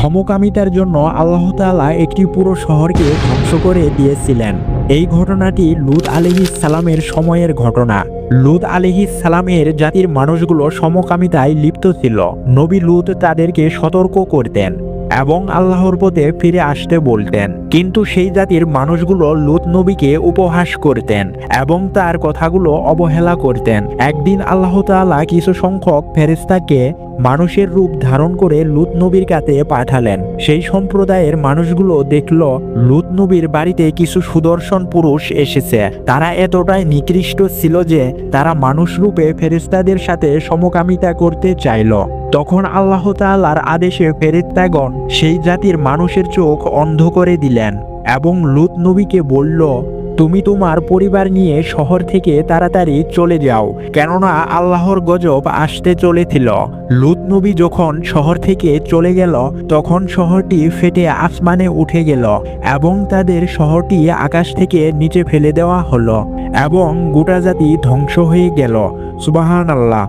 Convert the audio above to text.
সমকামিতার জন্য আল্লাহ তাআলা একটি পুরো শহরকে ধ্বংস করে দিয়েছিলেন। এই ঘটনাটি লূত আলাইহিস সালামের সময়ের ঘটনা। লূত আলাইহিস সালামের জাতির মানুষগুলো সমকামিতায় লিপ্ত ছিল। নবী লূত তাদেরকে সতর্ক করতেন এবং আল্লাহর পথে ফিরে আসতে বলতেন, কিন্তু সেই জাতির মানুষগুলো লূত নবীকে উপহাস করতেন এবং তার কথাগুলো অবহেলা করতেন। একদিন আল্লাহ তাআলা কিছু সংখ্যক ফেরেশতাকে মানুষের রূপ ধারণ করে লূত নবীর কাছে পাঠালেন। সেই সম্প্রদায়ের মানুষগুলো দেখল লূত নবীর বাড়িতে কিছু সুদর্শন পুরুষ এসেছে। তারা এতটাই নিকৃষ্ট ছিল যে তারা মানুষ রূপে ফেরেশতাদের সাথে সমকামিতা করতে চাইল। তখন আল্লাহ তাআলার আদেশে ফেরেশতাগণ সেই জাতির মানুষের চোখ অন্ধ করে দিলেন এবং লূত নবীকে বলল, তুমি তোমার পরিবার নিয়ে শহর থেকে তাড়াতাড়ি চলে যাও, কেননা আল্লাহর গজব আসতে চলেছিল। লূত নবী যখন শহর থেকে চলে গেল তখন শহরটি ফেটে আসমানে উঠে গেল এবং তাদের শহরটি আকাশ থেকে নিচে ফেলে দেওয়া হলো এবং গোটা জাতি ধ্বংস হয়ে গেল। সুবহানাল্লাহ।